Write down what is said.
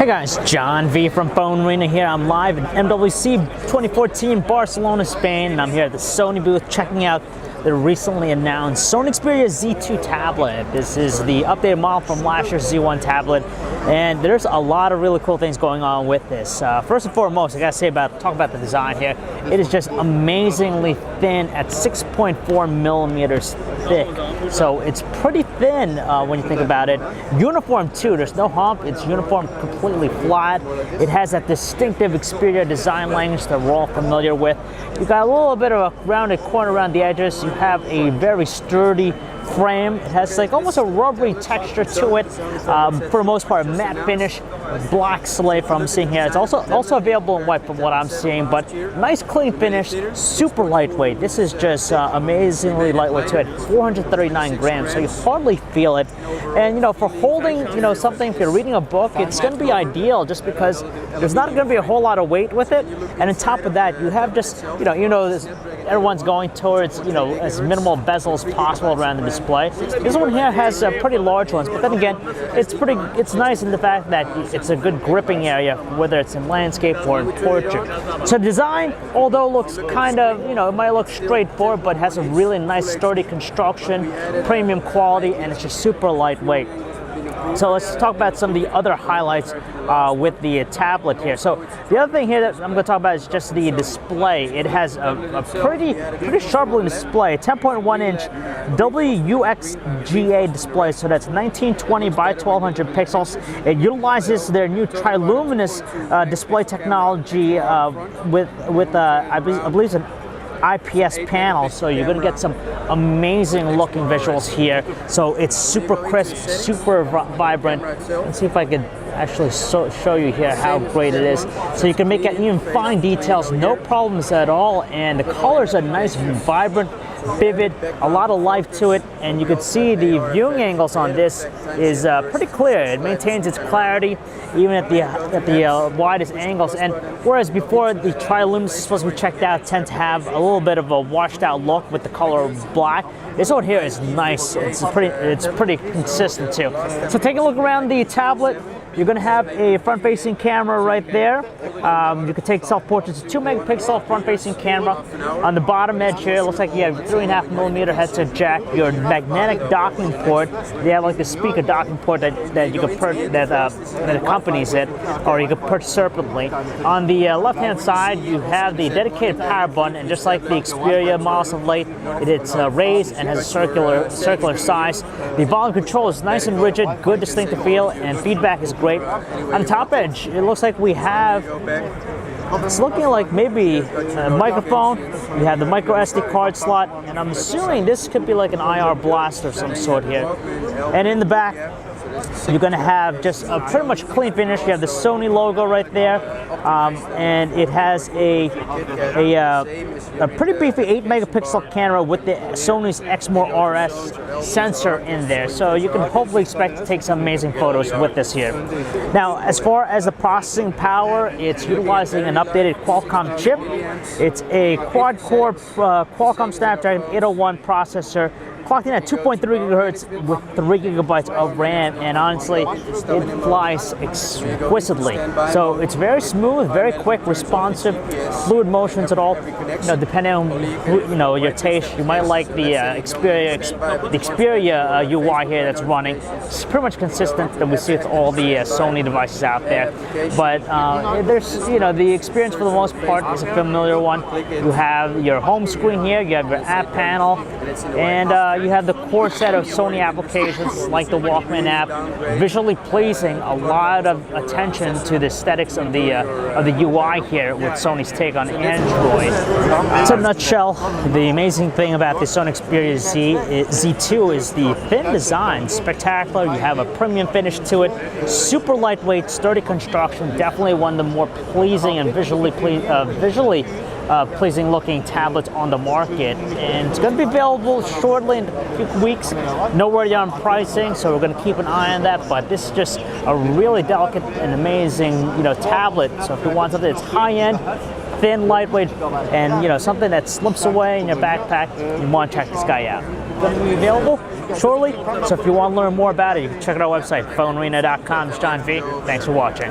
Hey guys, John V from Phone Arena here. I'm live in MWC 2014 Barcelona, Spain, and I'm here at the Sony booth checking out the recently announced Sony Xperia Z2 Tablet. This is the updated model from last year's Z1 tablet, and there's a lot of really cool things going on with this. First and foremost, I gotta talk about the design here. It is just amazingly thin at 6.4 millimeters thick, so it's pretty thin when you think about it. Uniform too. There's no hump. It's uniform, completely flat. It has that distinctive Xperia design language that we're all familiar with. You got a little bit of a rounded corner around the edges. You have a very sturdy frame. It has like almost a rubbery texture to it. For the most part, matte finish, black slate from seeing here. It's also available in white from what I'm seeing, but nice clean finish, super lightweight. This is just amazingly lightweight too, at 439 grams, so you hardly feel it. And you know, for holding something, if you're reading a book, it's going to be ideal just because there's not going to be a whole lot of weight with it. And on top of that, you have just everyone's going towards as minimal bezel as possible around the display. This one here has pretty large ones, but then again, it's nice in the fact that it's a good gripping area, whether it's in landscape or in portrait. So design, although looks kind of, it might look straightforward, but has a really nice sturdy construction, premium quality, and it's just super lightweight. So let's talk about some of the other highlights with the tablet here. So the other thing here that I'm going to talk about is just the display. It has a pretty sharp-looking display, 10.1 inch WUXGA display. So that's 1920 by 1200 pixels. It utilizes their new triluminous display technology with I believe it's an IPS panel, so you're going to get some amazing looking visuals here. So it's super crisp, super vibrant. Let's see if I could actually show you here how great it is. So you can make out even fine details, no problems at all, and the colors are nice, vibrant, vivid, a lot of life to it, and you can see the viewing angles on this is pretty clear. It maintains its clarity even at the widest angles, and whereas before the triluminous displays we checked out tend to have a little bit of a washed out look with the color black, this one here is nice. It's pretty consistent too. So take a look around the tablet. You're going to have a front-facing camera right there. You can take self-portraits, a 2 megapixel front-facing camera. On the bottom edge here, it looks like you have 3.5 millimeter headset jack, your magnetic docking port. They have like the speaker docking port that you can that accompanies it, or you can purchase separately. On the left-hand side, you have the dedicated power button, and just like the Xperia models of late, it's raised and has a circular size. The volume control is nice and rigid, good distinctive feel, and feedback is great. On the top edge, it looks like we have, it's looking like maybe a microphone. You have the micro SD card slot, and I'm assuming this could be like an IR blast of some sort here. And in the back, you're going to have just a pretty much clean finish. You have the Sony logo right there, and it has a pretty beefy 8 megapixel camera with the Sony's Exmor RS sensor in there. So you can hopefully expect to take some amazing photos with this here. Now, as far as the processing power, it's utilizing an updated Qualcomm chip. It's a quad-core Qualcomm Snapdragon 801 processor, clocked in at 2.3 gigahertz with 3 gigabytes of RAM, and honestly, it flies exquisitely. So it's very smooth, very quick, responsive, fluid motions at all. Depending on your taste, you might like the Xperia UI here that's running. It's pretty much consistent that we see with all the Sony devices out there. But there's the experience for the most part is a familiar one. You have your home screen here, you have your app panel, and you have the core set of Sony applications like the Walkman app, visually pleasing, a lot of attention to the aesthetics of the UI here with Sony's take on Android. So in a nutshell, the amazing thing about the Sony Xperia Z2 is the thin design, spectacular. You have a premium finish to it, super lightweight, sturdy construction, definitely one of the more pleasing and visually pleasing looking tablets on the market, and it's going to be available shortly in a few weeks. No word on pricing, so we're going to keep an eye on that, but this is just a really delicate and amazing tablet. So if you want something that's high-end, thin, lightweight, and something that slips away in your backpack, you want to check this guy out. going to be available shortly. So if you want to learn more about it, you can check out our website, phonearena.com. It's John V. Thanks for watching.